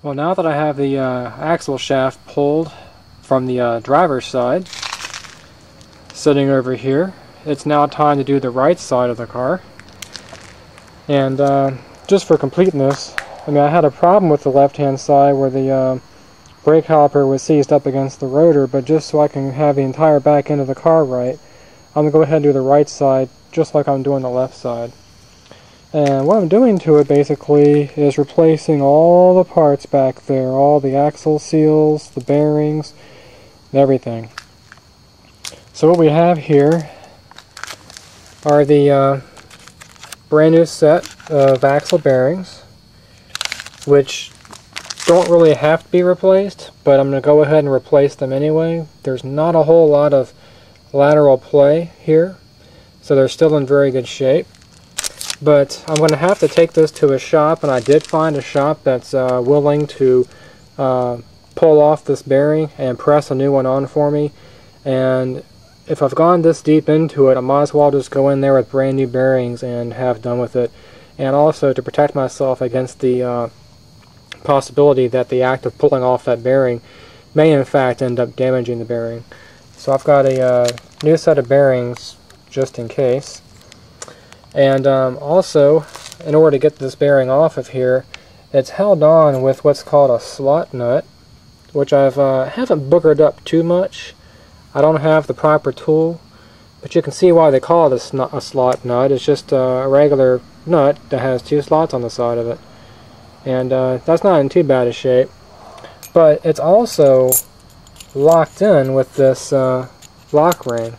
Well, now that I have the axle shaft pulled from the driver's side, sitting over here, it's now time to do the right side of the car. And just for completeness, I mean, I had a problem with the left-hand side where the brake caliper was seized up against the rotor, but just so I can have the entire back end of the car right, I'm going to go ahead and do the right side just like I'm doing the left side. And what I'm doing to it basically is replacing all the parts back there, all the axle seals, the bearings, everything. So what we have here are the brand new set of axle bearings, which don't really have to be replaced, but I'm going to go ahead and replace them anyway. There's not a whole lot of lateral play here, so they're still in very good shape. But I'm going to have to take this to a shop, and I did find a shop that's willing to pull off this bearing and press a new one on for me. And if I've gone this deep into it, I might as well just go in there with brand new bearings and have done with it. And also to protect myself against the possibility that the act of pulling off that bearing may in fact end up damaging the bearing. So I've got a new set of bearings just in case. And also, in order to get this bearing off of here, it's held on with what's called a slot nut, which I haven't boogered up too much. I don't have the proper tool, but you can see why they call it a slot nut. It's just a regular nut that has two slots on the side of it. And that's not in too bad a shape. But it's also locked in with this lock ring,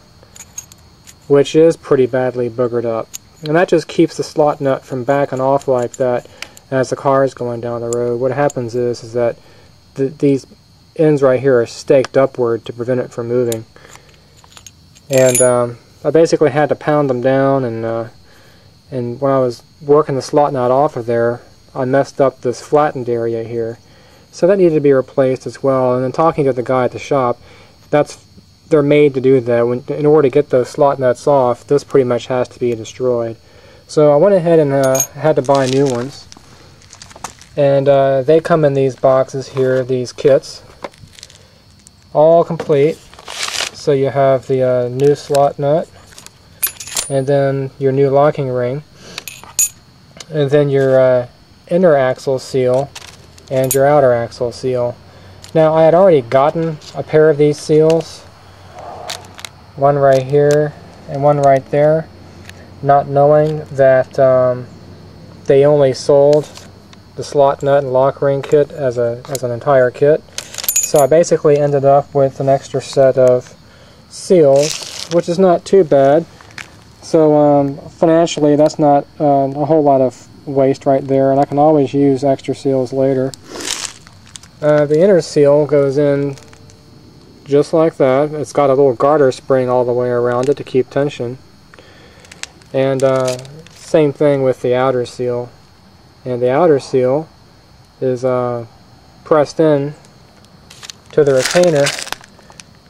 which is pretty badly boogered up. And that just keeps the slot nut from backing off like that as the car is going down the road. What happens is that these ends right here are staked upward to prevent it from moving. And I basically had to pound them down, and when I was working the slot nut off of there, I messed up this flattened area here. So that needed to be replaced as well. And then talking to the guy at the shop, they're made to do that. In order to get those slot nuts off, this pretty much has to be destroyed. So I went ahead and had to buy new ones. And they come in these boxes here, these kits, all complete. So you have the new slot nut, and then your new locking ring, and then your inner axle seal, and your outer axle seal. Now I had already gotten a pair of these seals, one right here and one right there, not knowing that they only sold the slot nut and lock ring kit as an entire kit. So I basically ended up with an extra set of seals, which is not too bad. So financially, that's not a whole lot of waste right there, and I can always use extra seals later. The inner seal goes in just like that. It's got a little garter spring all the way around it to keep tension. And same thing with the outer seal. And the outer seal is pressed in to the retainer,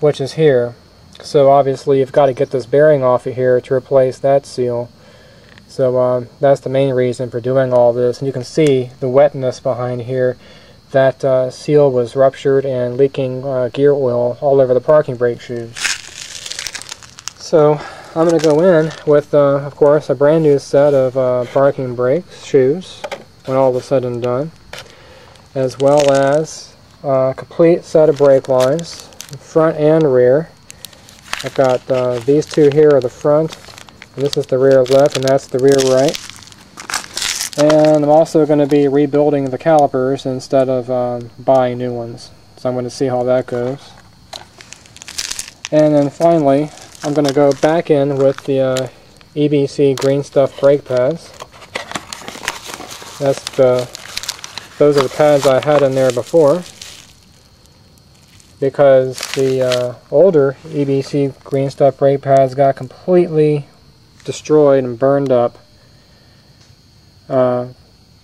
which is here. So obviously you've got to get this bearing off of here to replace that seal. So that's the main reason for doing all this. And you can see the wetness behind here. That seal was ruptured and leaking gear oil all over the parking brake shoes. So I'm going to go in with, of course, a brand new set of parking brake shoes when all is said and done, as well as a complete set of brake lines, front and rear. I've got these two here are the front, and this is the rear left, and that's the rear right. And I'm also going to be rebuilding the calipers instead of buying new ones. So I'm going to see how that goes. And then finally, I'm going to go back in with the EBC green stuff brake pads. Those are the pads I had in there before, because the older EBC green stuff brake pads got completely destroyed and burned up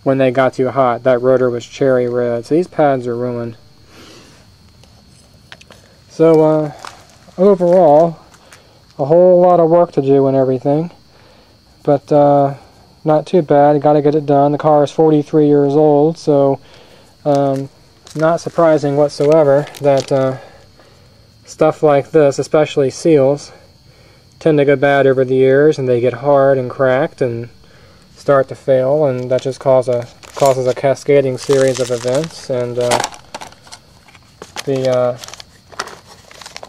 when they got too hot. That rotor was cherry red, so these pads are ruined. So overall, a whole lot of work to do and everything, but not too bad. Got to get it done. The car is 43 years old, so It's not surprising whatsoever that stuff like this, especially seals, tend to go bad over the years, and they get hard and cracked and start to fail, and that just causes a cascading series of events. And the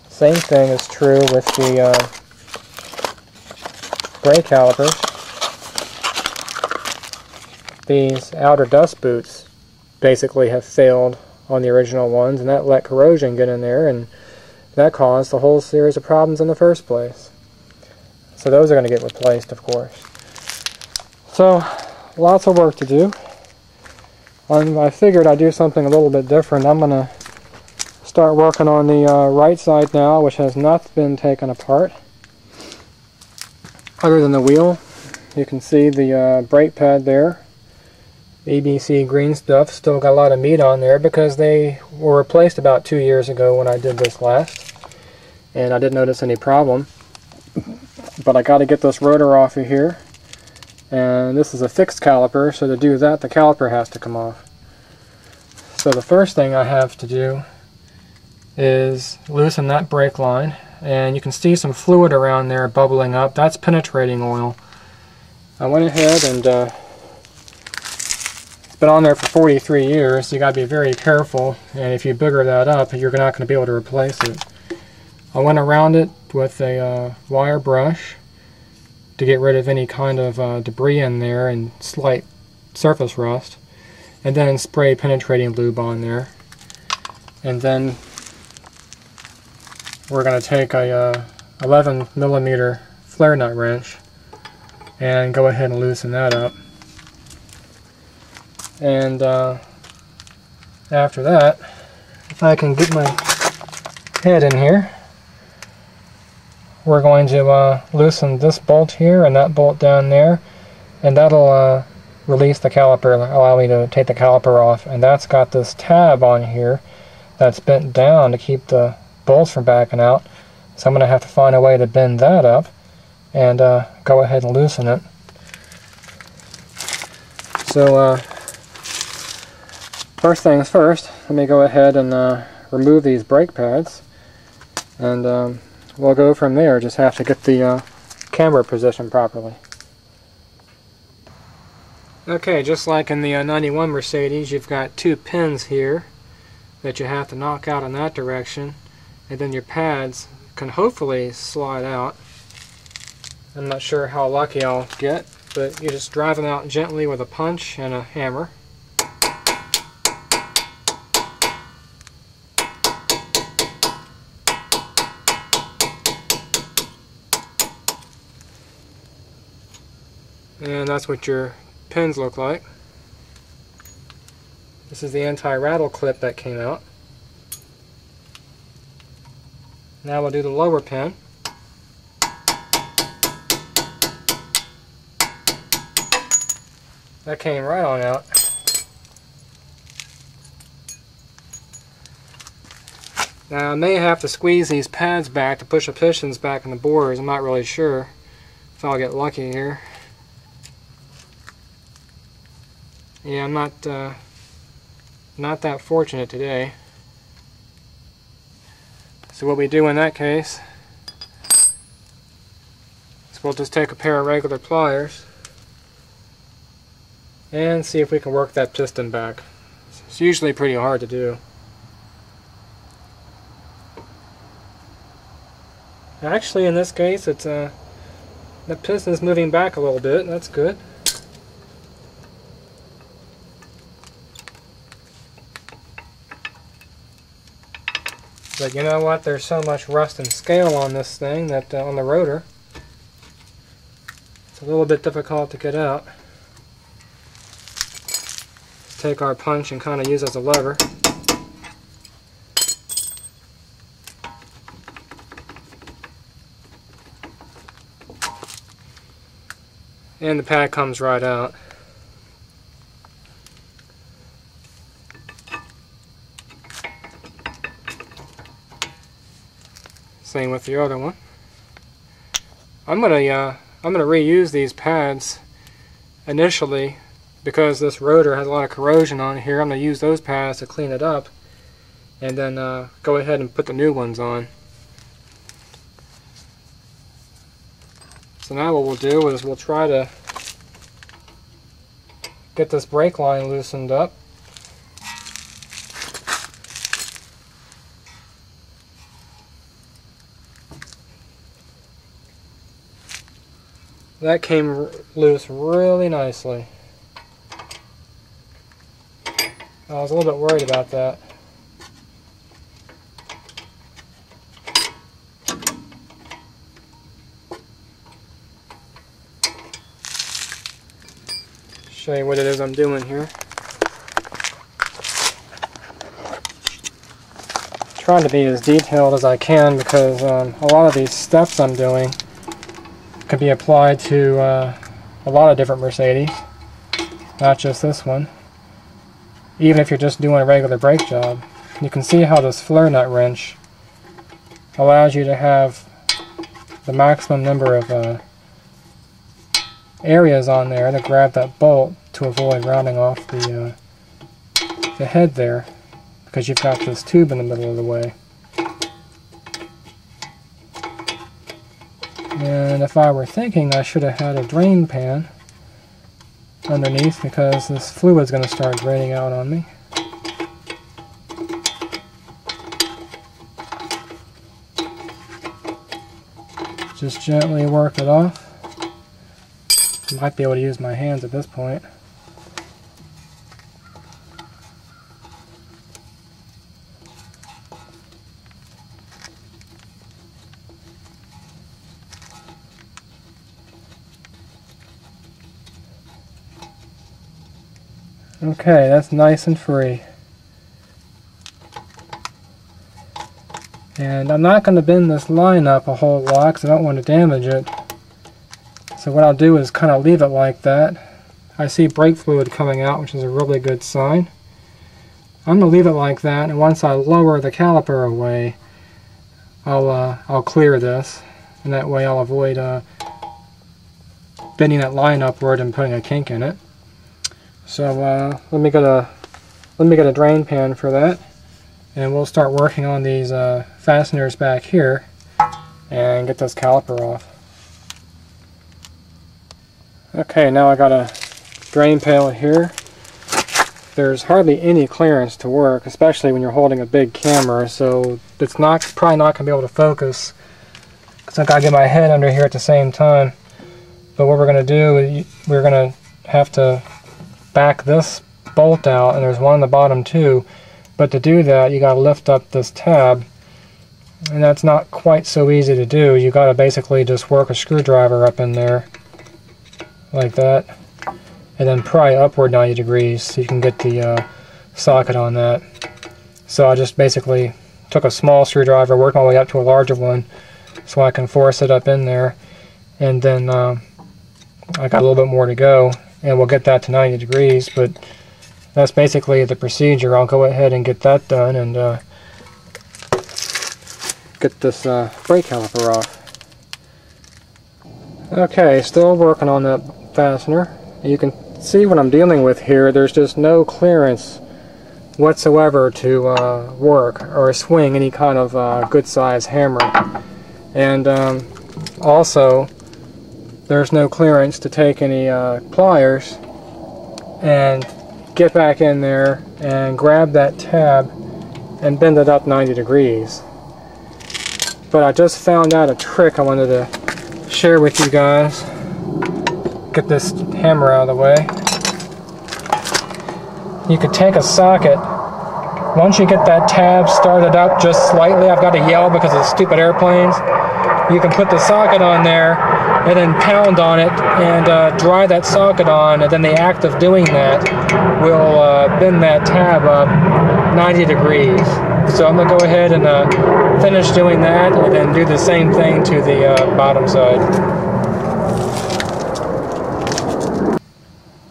same thing is true with the brake calipers. These outer dust boots basically have failed on the original ones, and that let corrosion get in there, and that caused the whole series of problems in the first place. So those are going to get replaced, of course. So, lots of work to do. I figured I'd do something a little bit different. I'm going to start working on the right side now, which has not been taken apart. Other than the wheel, you can see the brake pad there. ABC green stuff still got a lot of meat on there because they were replaced about 2 years ago when I did this last, and I didn't notice any problem. But I got to get this rotor off of here, and this is a fixed caliper, so to do that the caliper has to come off. So the first thing I have to do is loosen that brake line, and you can see some fluid around there bubbling up. That's penetrating oil. I went ahead and it's been on there for 43 years, so you got to be very careful, and if you booger that up, you're not going to be able to replace it. I went around it with a wire brush to get rid of any kind of debris in there and slight surface rust, and then spray penetrating lube on there. And then we're going to take a 11mm flare nut wrench and go ahead and loosen that up. And after that, if I can get my head in here, we're going to loosen this bolt here and that bolt down there, and that'll release the caliper, allow me to take the caliper off. And that's got this tab on here that's bent down to keep the bolts from backing out, so I'm going to have to find a way to bend that up and go ahead and loosen it. So first things first, let me go ahead and remove these brake pads, and we'll go from there. Just have to get the camera positioned properly. Okay, just like in the 91 Mercedes, you've got two pins here that you have to knock out in that direction, and then your pads can hopefully slide out. I'm not sure how lucky I'll get, but you just drive them out gently with a punch and a hammer. And that's what your pins look like. This is the anti-rattle clip that came out. Now we'll do the lower pin. That came right on out. Now I may have to squeeze these pads back to push the pistons back in the bores. I'm not really sure if I'll get lucky here. Yeah, I'm not that fortunate today. So what we do in that case is we'll just take a pair of regular pliers and see if we can work that piston back. It's usually pretty hard to do. Actually, in this case, it's the piston is moving back a little bit, and that's good. But you know what? There's so much rust and scale on this thing that on the rotor, it's a little bit difficult to get out. Let's take our punch and kind of use it as a lever. And the pad comes right out. Same with the other one. I'm gonna reuse these pads initially because this rotor has a lot of corrosion on here. I'm gonna use those pads to clean it up, and then go ahead and put the new ones on. So now what we'll do is we'll try to get this brake line loosened up. That came loose really nicely. I was a little bit worried about that. Show you what it is I'm doing here. Trying to be as detailed as I can because a lot of these steps I'm doing could be applied to a lot of different Mercedes, not just this one. Even if you're just doing a regular brake job. You can see how this floor nut wrench allows you to have the maximum number of areas on there to grab that bolt to avoid rounding off the head there, because you've got this tube in the middle of the way. And if I were thinking, I should have had a drain pan underneath, because this fluid's going to start draining out on me. Just gently work it off. Might be able to use my hands at this point. Okay, that's nice and free. And I'm not going to bend this line up a whole lot because I don't want to damage it. So what I'll do is kind of leave it like that. I see brake fluid coming out, which is a really good sign. I'm going to leave it like that, and once I lower the caliper away, I'll clear this, and that way I'll avoid bending that line upward and putting a kink in it. So let me get a drain pan for that, and we'll start working on these fasteners back here and get this caliper off. Okay, now I got a drain pail here. There's hardly any clearance to work, especially when you're holding a big camera, so it's probably not going to be able to focus because I've got to get my head under here at the same time. But what we're going to do is we're going to have to back this bolt out, and there's one on the bottom too, but to do that you got to lift up this tab, and that's not quite so easy to do. You got to basically just work a screwdriver up in there like that, and then pry upward 90 degrees so you can get the socket on that. So I just basically took a small screwdriver, worked my way up to a larger one so I can force it up in there, and then I got a little bit more to go, and we'll get that to 90 degrees, but that's basically the procedure. I'll go ahead and get that done and get this brake caliper off. Okay, still working on that fastener. You can see what I'm dealing with here. There's just no clearance whatsoever to work or swing any kind of good size hammer. And also there's no clearance to take any pliers and get back in there and grab that tab and bend it up 90 degrees. But I just found out a trick I wanted to share with you guys. Get this hammer out of the way. You could take a socket. Once you get that tab started up just slightly, I've got to yell because of stupid airplanes, you can put the socket on there and then pound on it and dry that socket on, and then the act of doing that will bend that tab up 90 degrees. So I'm going to go ahead and finish doing that and then do the same thing to the bottom side.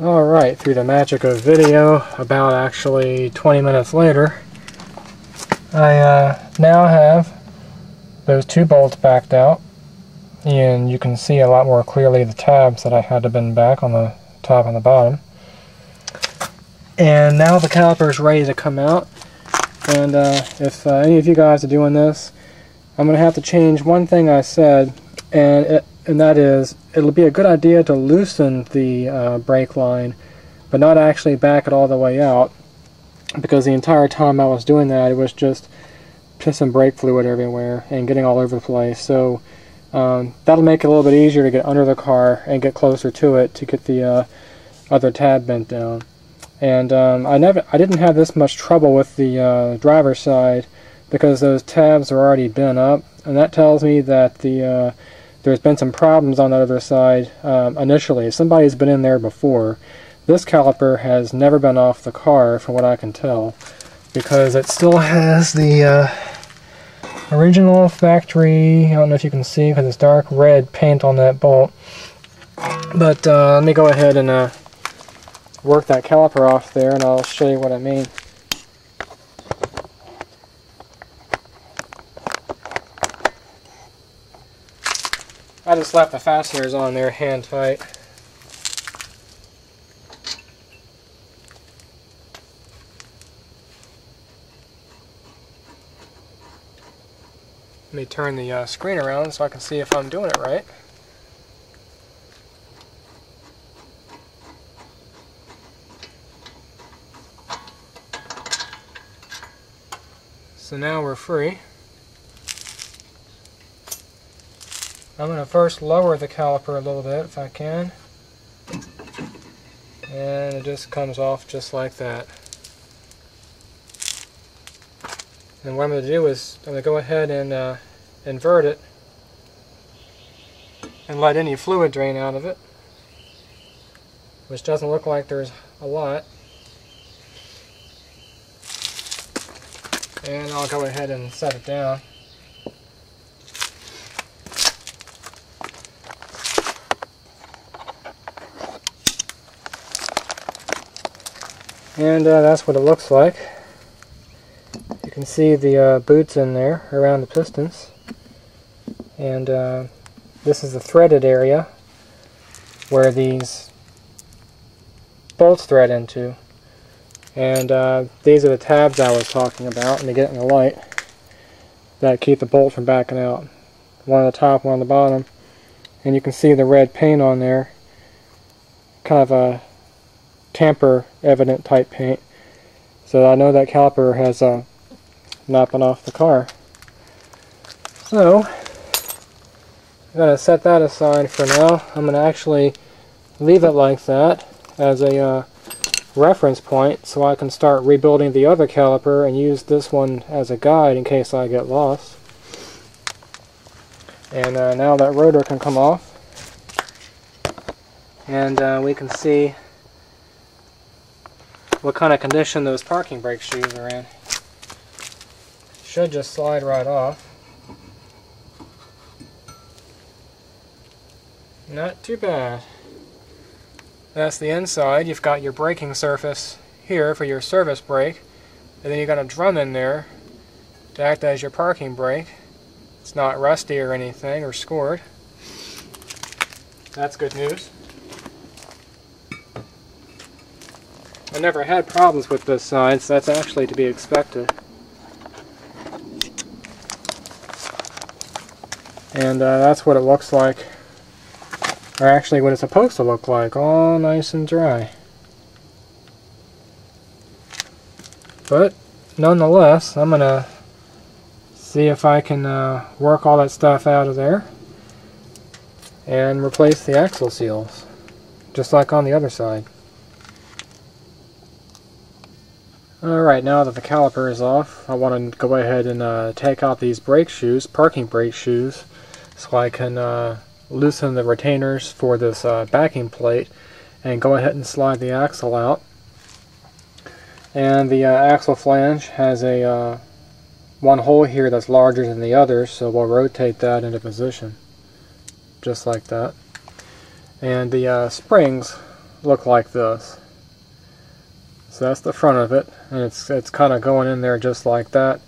Alright, through the magic of video, about actually 20 minutes later, I now have those two bolts backed out, and you can see a lot more clearly the tabs that I had to bend back on the top and the bottom. And now the caliper is ready to come out. And if any of you guys are doing this, I'm going to have to change one thing I said, and that is, it'll be a good idea to loosen the brake line, but not actually back it all the way out, because the entire time I was doing that, it was just pissing brake fluid everywhere and getting all over the place. So that'll make it a little bit easier to get under the car and get closer to it to get the other tab bent down. And I didn't have this much trouble with the driver's side, because those tabs are already bent up, and that tells me that there's been some problems on the other side initially. Somebody's been in there before. This caliper has never been off the car, from what I can tell, because it still has the original factory, I don't know if you can see because it's dark red paint on that bolt. But let me go ahead and work that caliper off there, and I'll show you what I mean. I just left the fasteners on there hand tight. Let me turn the screen around so I can see if I'm doing it right. So now we're free. I'm going to first lower the caliper a little bit if I can, and it just comes off just like that. And what I'm going to do is I'm going to go ahead and invert it and let any fluid drain out of it, which doesn't look like there's a lot. And I'll go ahead and set it down. And that's what it looks like. You can see the boots in there around the pistons. And this is the threaded area where these bolts thread into. And these are the tabs I was talking about, and they get in the light, that keep the bolt from backing out. One on the top, one on the bottom. And you can see the red paint on there. Kind of a tamper evident type paint, so I know that caliper has not been off the car. So I'm going to set that aside for now. I'm going to actually leave it like that as a reference point, so I can start rebuilding the other caliper and use this one as a guide in case I get lost. And now that rotor can come off, and we can see what kind of condition those parking brake shoes are in. Should just slide right off. Not too bad. That's the inside. You've got your braking surface here for your service brake, and then you've got a drum in there to act as your parking brake. It's not rusty or anything or scored. That's good news. I never had problems with this side, so that's actually to be expected. And that's what it looks like, or actually what it's supposed to look like, all nice and dry. But nonetheless, I'm gonna see if I can work all that stuff out of there and replace the axle seals, just like on the other side. Alright, now that the caliper is off, I want to go ahead and take out these brake shoes, parking brake shoes, so I can loosen the retainers for this backing plate and go ahead and slide the axle out. And the axle flange has a one hole here that's larger than the other, so we'll rotate that into position, just like that. And the springs look like this. So that's the front of it, and it's kind of going in there just like that.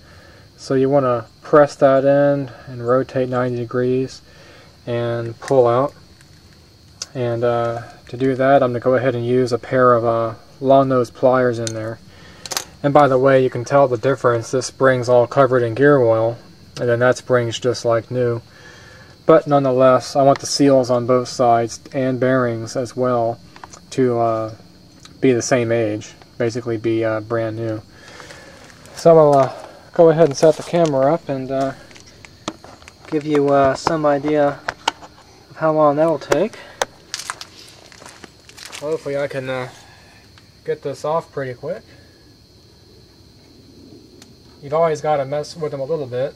So you want to press that in and rotate 90 degrees and pull out. And to do that, I'm going to go ahead and use a pair of long nose pliers in there. And by the way, you can tell the difference. This spring's all covered in gear oil, and then that spring's just like new. But nonetheless, I want the seals on both sides and bearings as well to be the same age, basically be brand new. So I'll go ahead and set the camera up and give you some idea of how long that will take. Hopefully I can get this off pretty quick. You've always got to mess with them a little bit.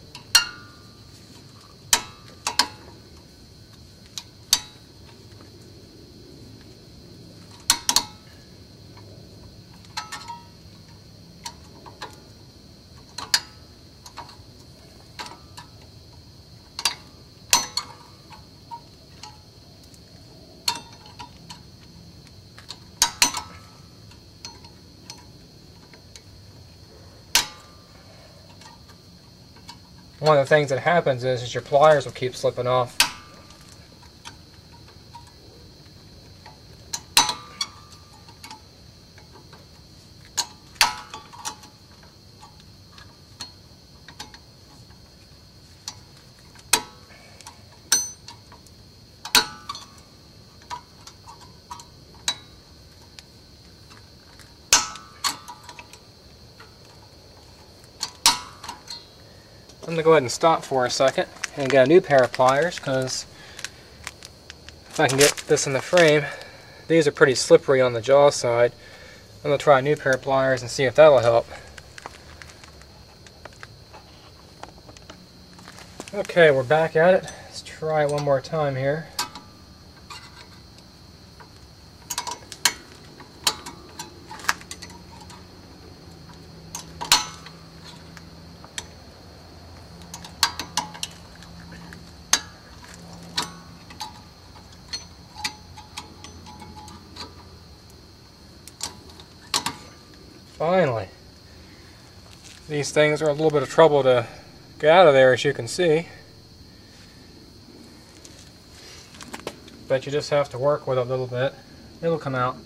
One of the things that happens is your pliers will keep slipping off. I'm going to go ahead and stop for a second and get a new pair of pliers, because if I can get this in the frame, these are pretty slippery on the jaw side. I'm going to try a new pair of pliers and see if that'll help. Okay, we're back at it. Let's try it one more time here. Finally. These things are a little bit of trouble to get out of there, as you can see. But you just have to work with it a little bit. It'll come out.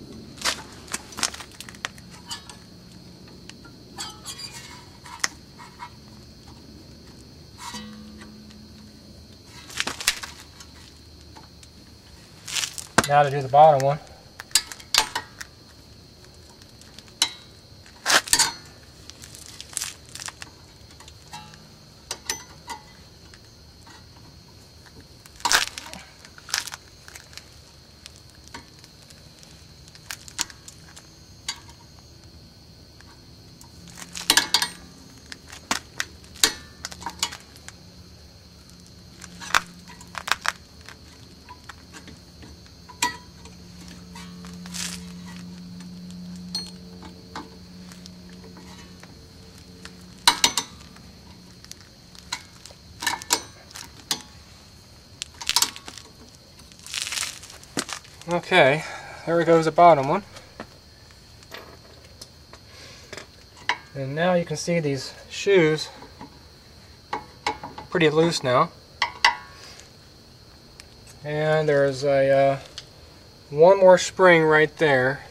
Now to do the bottom one. Okay, there goes the bottom one. And now you can see these shoes pretty loose now. And there's a one more spring right there.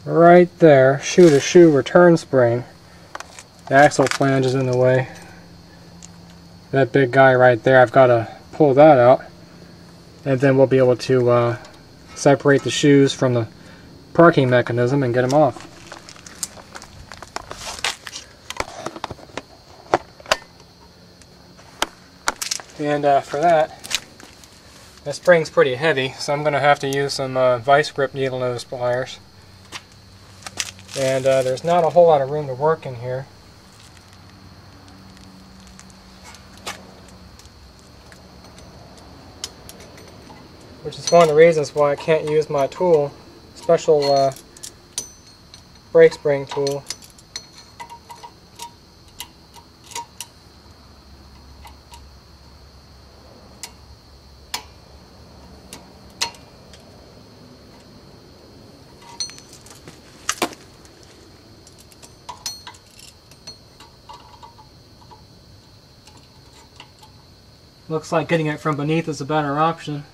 Right there, shoe to shoe return spring. The axle flange is in the way. That big guy right there, I've got to pull that out. And then we'll be able to separate the shoes from the parking mechanism and get them off. And for that, the spring's pretty heavy, so I'm going to have to use some vice grip needle nose pliers. And there's not a whole lot of room to work in here. Which is one of the reasons why I can't use my tool, special brake spring tool. Looks like getting it from beneath is a better option.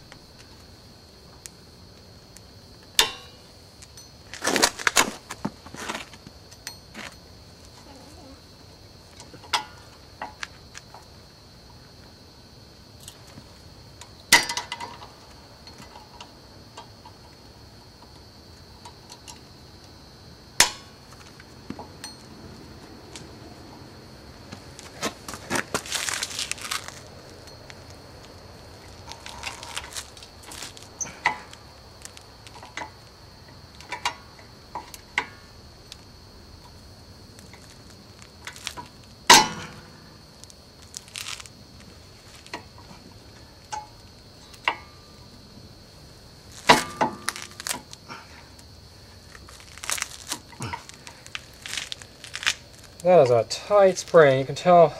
That is a tight spring. You can tell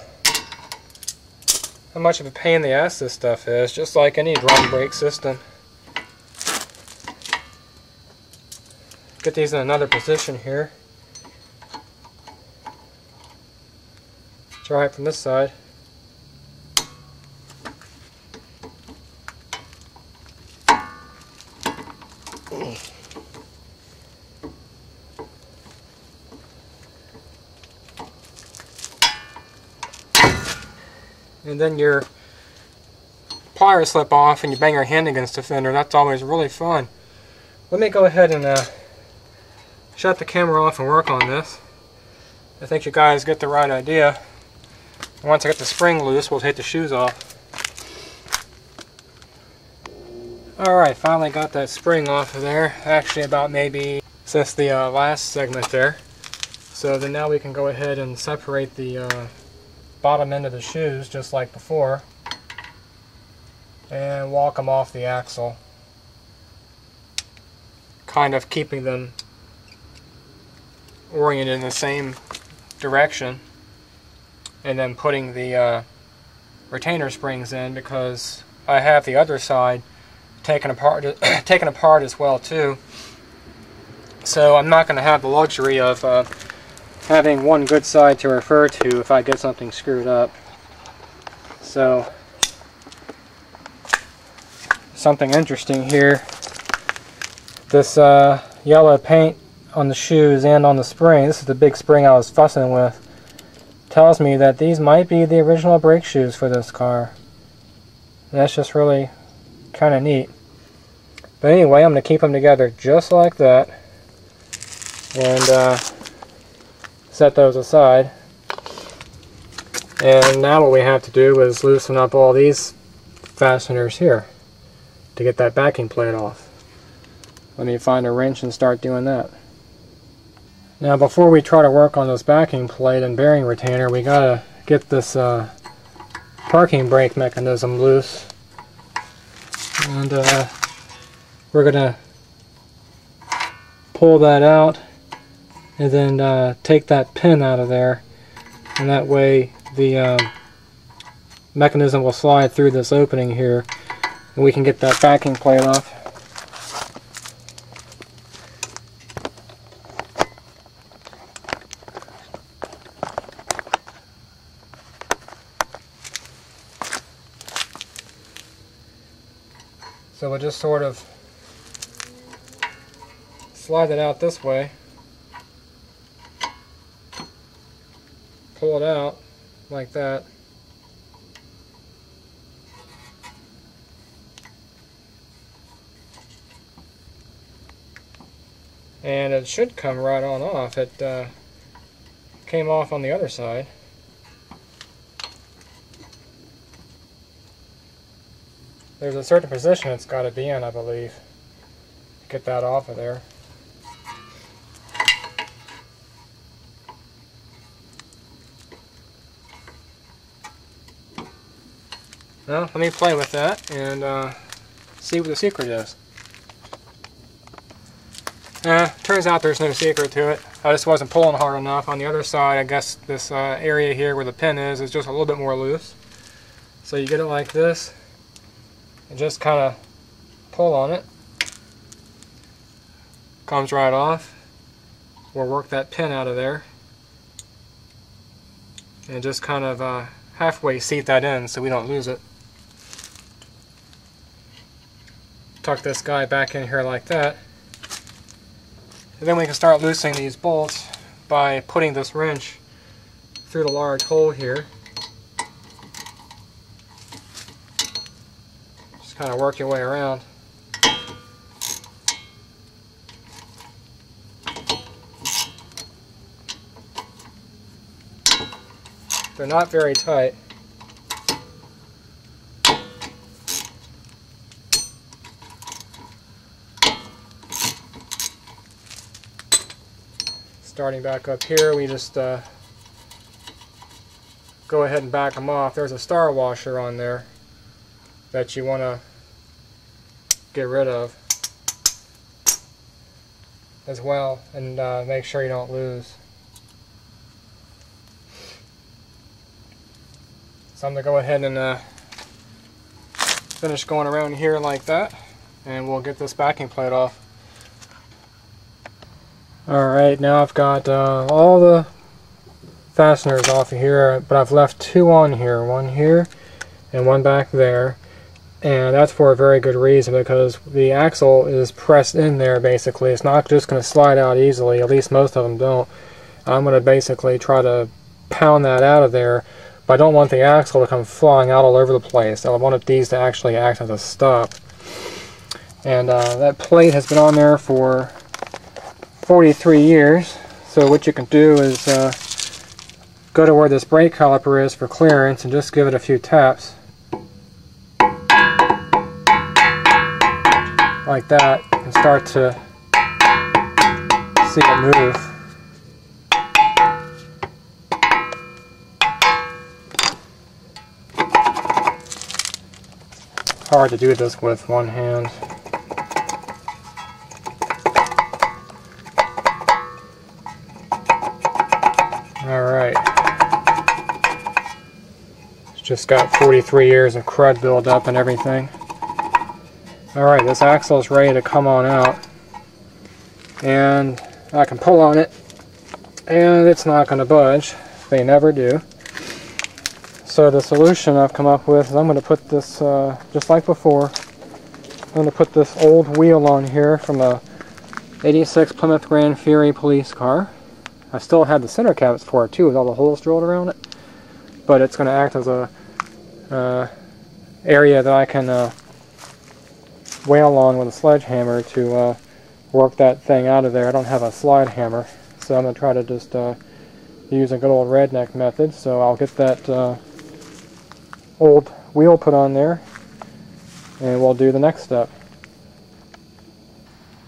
how much of a pain in the ass this stuff is, just like any drum brake system. Get these in another position here. Try it from this side. And then your pliers slip off and you bang your hand against the fender. That's always really fun. Let me go ahead and shut the camera off and work on this. I think you guys get the right idea. Once I get the spring loose, we'll take the shoes off. Alright, finally got that spring off of there. Actually about maybe since the last segment there. So then now we can go ahead and separate the bottom end of the shoes just like before and walk them off the axle, kind of keeping them oriented in the same direction, and then putting the retainer springs in, because I have the other side taken apart as well too, so I'm not going to have the luxury of having one good side to refer to if I get something screwed up. So, something interesting here. This yellow paint on the shoes and on the spring, this is the big spring I was fussing with, tells me that these might be the original brake shoes for this car. And that's just really kind of neat. But anyway, I'm going to keep them together just like that. And set those aside. And now what we have to do is loosen up all these fasteners here to get that backing plate off. Let me find a wrench and start doing that. Now before we try to work on this backing plate and bearing retainer, we gotta get this parking brake mechanism loose. And we're gonna pull that out and then take that pin out of there, and that way the mechanism will slide through this opening here and we can get that backing plate off. So we'll just sort of slide it out this way, pull it out like that, and it should come right on off. It came off on the other side. There's a certain position it's got to be in, I believe, to get that off of there. Well, let me play with that and see what the secret is. Turns out there's no secret to it. I just wasn't pulling hard enough. On the other side, I guess this area here where the pin is just a little bit more loose. So you get it like this and just kind of pull on it. Comes right off. We'll work that pin out of there and just kind of halfway seat that in so we don't lose it. tuck this guy back in here like that. And then we can start loosening these bolts by putting this wrench through the large hole here. Just kind of work your way around. They're not very tight. Starting back up here, we just go ahead and back them off. There's a star washer on there that you want to get rid of as well, and make sure you don't lose. So I'm going to go ahead and finish going around here like that, and we'll get this backing plate off. Alright, now I've got all the fasteners off of here, but I've left two on here, one here and one back there, and that's for a very good reason, because the axle is pressed in there basically. It's not just going to slide out easily, at least most of them don't. I'm going to basically try to pound that out of there, but I don't want the axle to come flying out all over the place. I wanted these to actually act as a stop. And that plate has been on there for 43 years, so what you can do is go to where this brake caliper is for clearance and just give it a few taps like that, and start to see it move. Hard to do this with one hand. Alright. It's just got 43 years of crud build up and everything. Alright, this axle is ready to come on out. And I can pull on it, and it's not going to budge. They never do. So the solution I've come up with is I'm going to put this, just like before, I'm going to put this old wheel on here from a '86 Plymouth Grand Fury police car. I still had the center caps for it too, with all the holes drilled around it. But it's going to act as a area that I can whale on with a sledgehammer to work that thing out of there. I don't have a slide hammer, so I'm going to try to just use a good old redneck method. So I'll get that old wheel put on there, and we'll do the next step.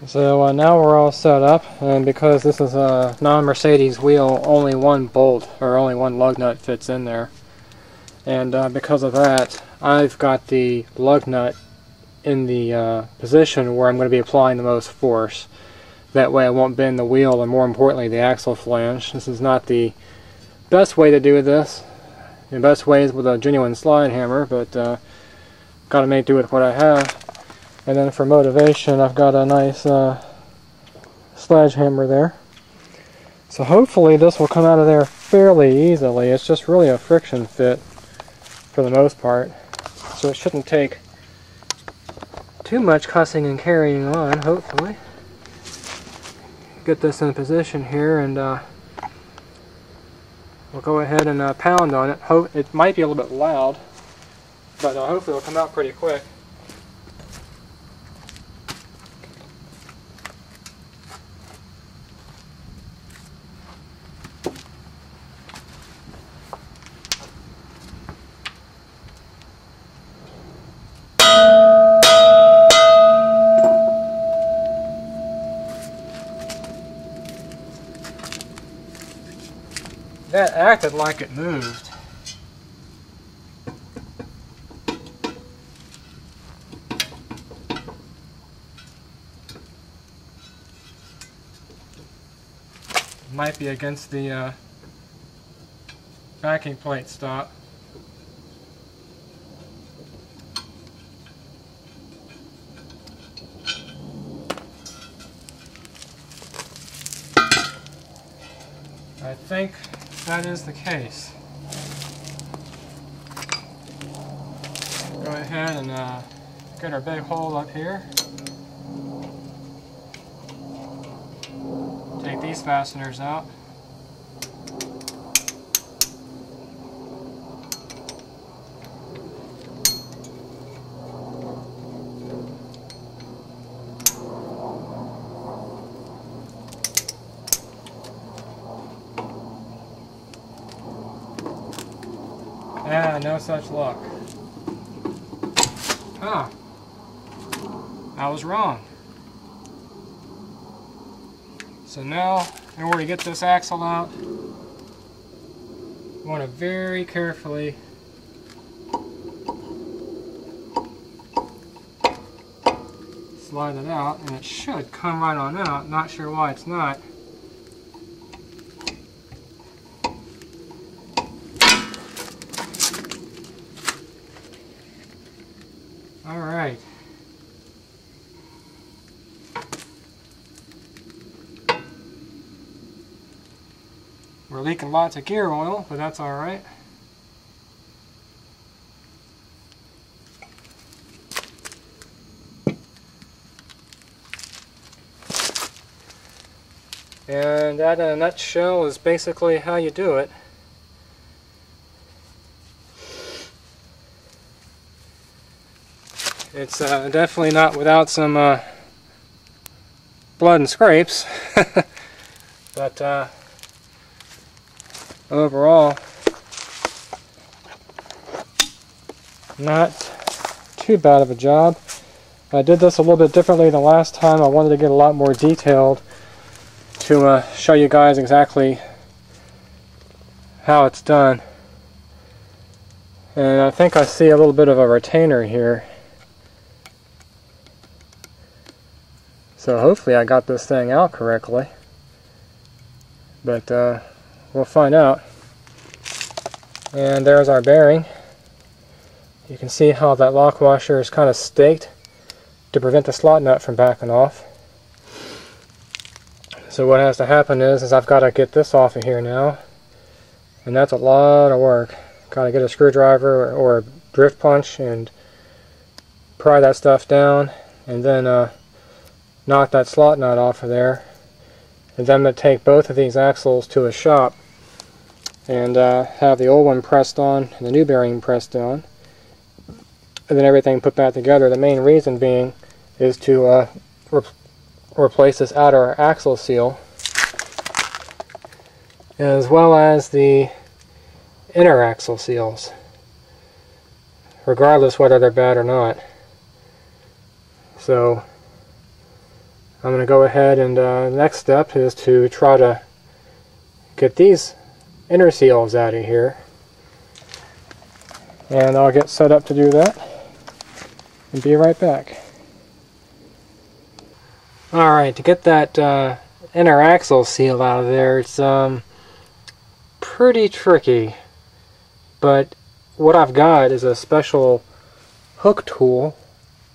So now we're all set up, and because this is a non-Mercedes wheel, only one bolt or only one lug nut fits in there, and because of that I've got the lug nut in the position where I'm going to be applying the most force. That way I won't bend the wheel, and more importantly the axle flange. This is not the best way to do this. The best way is with a genuine slide hammer, but got to make do with what I have. And then for motivation, I've got a nice sledgehammer there. So hopefully this will come out of there fairly easily. It's just really a friction fit for the most part. So it shouldn't take too much cussing and carrying on, hopefully. Get this in position here, and we'll go ahead and pound on it. It might be a little bit loud, but hopefully it'll come out pretty quick. That acted like it moved. Might be against the backing plate stop. I think that is the case. Go ahead and Get our big hole up here. Take these fasteners out. Ah, no such luck. Huh. I was wrong. So now, in order to get this axle out, you want to very carefully slide it out, and it should come right on out. Not sure why it's not. Alright. We're leaking lots of gear oil, but that's alright. And that in a nutshell is basically how you do it. It's definitely not without some blood and scrapes, but overall, not too bad of a job. I did this a little bit differently than last time. I wanted to get a lot more detailed to show you guys exactly how it's done. And I think I see a little bit of a retainer here. So hopefully I got this thing out correctly. But we'll find out. And there's our bearing. You can see how that lock washer is kind of staked to prevent the slot nut from backing off. So what has to happen is I've got to get this off of here now. And that's a lot of work. Got to get a screwdriver or a drift punch and pry that stuff down, and then knock that slot nut off of there. And then I'm going to take both of these axles to a shop and have the old one pressed on and the new bearing pressed on, and then everything put back together. The main reason being is to replace this outer axle seal, as well as the inner axle seals, regardless whether they're bad or not. So I'm going to go ahead and the next step is to try to get these inner seals out of here, and I'll get set up to do that and be right back. Alright, to get that inner axle seal out of there, it's pretty tricky, but what I've got is a special hook tool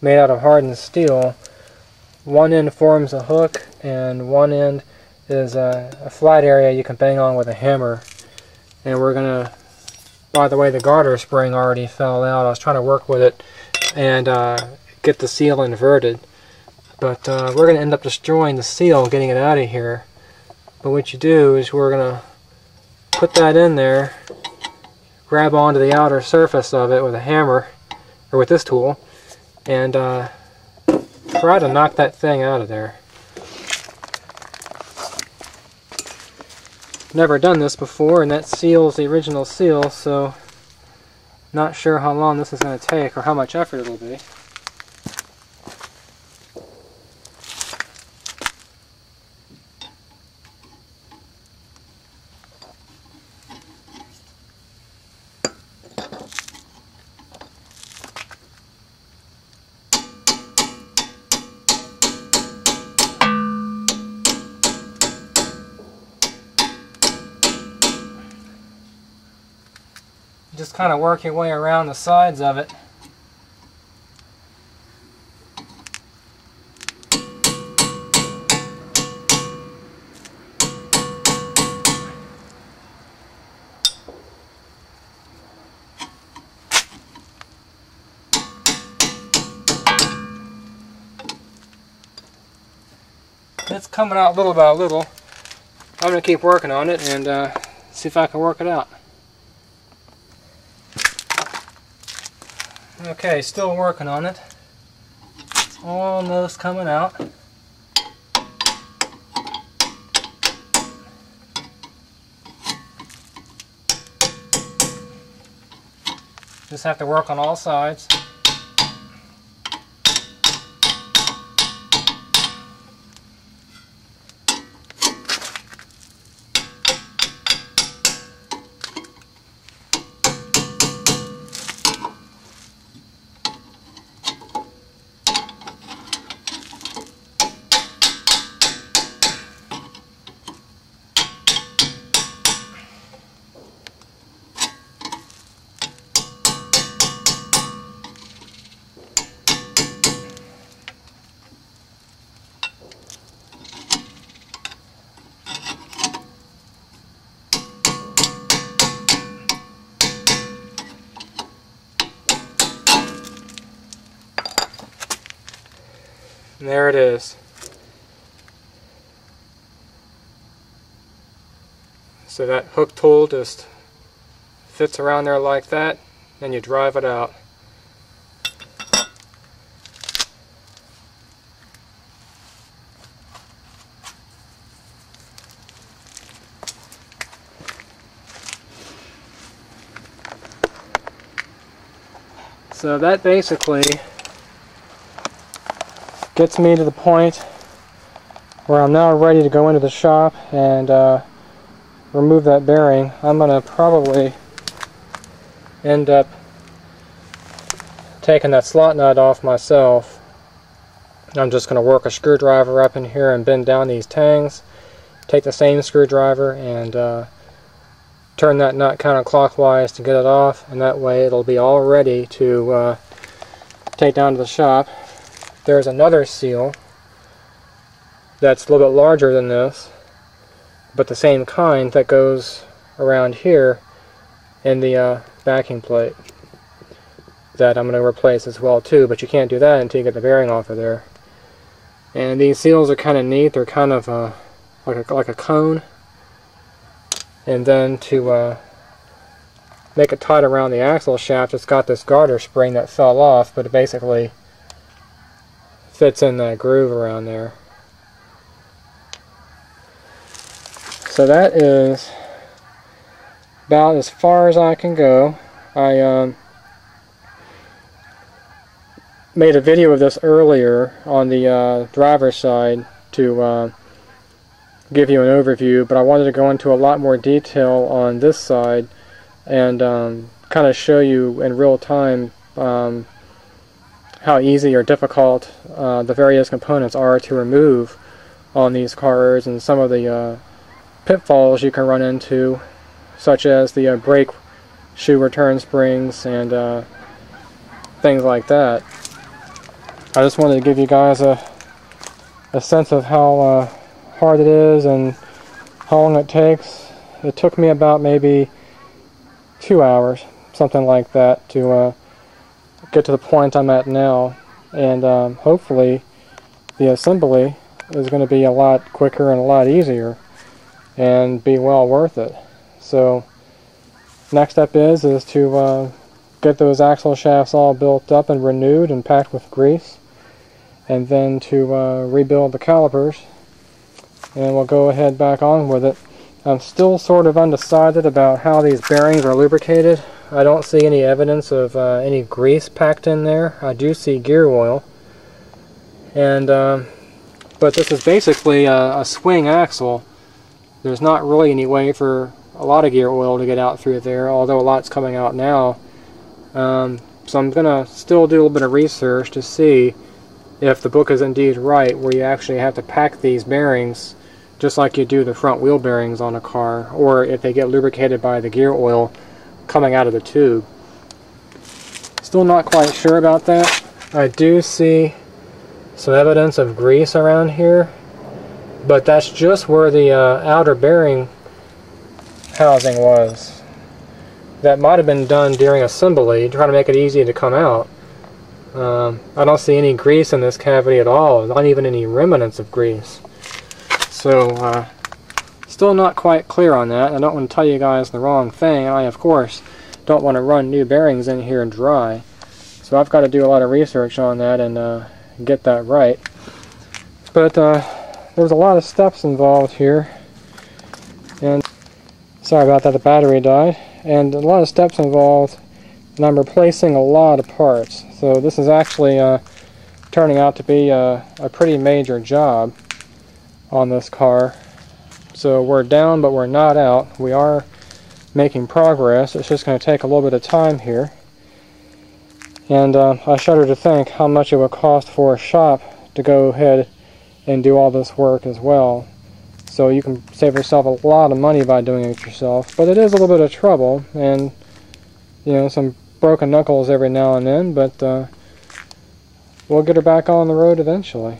made out of hardened steel. One end forms a hook, and one end is a flat area you can bang on with a hammer. And we're going to, by the way, the garter spring already fell out. I was trying to work with it and get the seal inverted. But we're going to end up destroying the seal, getting it out of here. But what you do is we're going to put that in there, grab onto the outer surface of it with a hammer, or with this tool, and try to knock that thing out of there. Never done this before, and that seal's the original seal, so not sure how long this is going to take or how much effort it'll be. Just kind of work your way around the sides of it. it's coming out little by little. I'm going to keep working on it and see if I can work it out. Okay, still working on it. It's almost coming out. Just have to work on all sides. And there it is. So that hook tool just fits around there like that, and you drive it out. So that basically gets me to the point where I'm now ready to go into the shop and remove that bearing. I'm going to probably end up taking that slot nut off myself. I'm just going to work a screwdriver up in here and bend down these tangs, take the same screwdriver and turn that nut counterclockwise to get it off, and that way it'll be all ready to take down to the shop. There's another seal that's a little bit larger than this, but the same kind, that goes around here in the backing plate, that I'm going to replace as well too, but you can't do that until you get the bearing off of there. And these seals are kind of neat. They're kind of like a cone, and then to make it tight around the axle shaft, it's got this garter spring that fell off, but it basically fits in that groove around there. So that is about as far as I can go. I made a video of this earlier on the driver's side to give you an overview, but I wanted to go into a lot more detail on this side and kind of show you in real time how easy or difficult the various components are to remove on these cars, and some of the pitfalls you can run into, such as the brake shoe return springs and things like that. I just wanted to give you guys a sense of how hard it is and how long it takes. It took me about maybe 2 hours, something like that, to get to the point I'm at now, and hopefully the assembly is going to be a lot quicker and a lot easier and be well worth it. So next step is to get those axle shafts all built up and renewed and packed with grease, and then to rebuild the calipers, and we'll go ahead back on with it. I'm still sort of undecided about how these bearings are lubricated. I don't see any evidence of any grease packed in there. I do see gear oil, and but this is basically a swing axle. There's not really any way for a lot of gear oil to get out through there, although a lot's coming out now. So I'm going to still do a little bit of research to see if the book is indeed right, where you actually have to pack these bearings just like you do the front wheel bearings on a car, or if they get lubricated by the gear oil coming out of the tube. Still not quite sure about that. I do see some evidence of grease around here, but that's just where the outer bearing housing was. That might have been done during assembly, trying to make it easy to come out. I don't see any grease in this cavity at all, not even any remnants of grease. So, still not quite clear on that. I don't want to tell you guys the wrong thing. I, of course, don't want to run new bearings in here dry. So I've got to do a lot of research on that and get that right. But there's a lot of steps involved here. And sorry about that, the battery died. And a lot of steps involved, and I'm replacing a lot of parts. So this is actually turning out to be a pretty major job on this car. So we're down, but we're not out. We are making progress. It's just going to take a little bit of time here. And I shudder to think how much it would cost for a shop to go ahead and do all this work as well. So you can save yourself a lot of money by doing it yourself. But it is a little bit of trouble, and you know, some broken knuckles every now and then, but we'll get her back on the road eventually.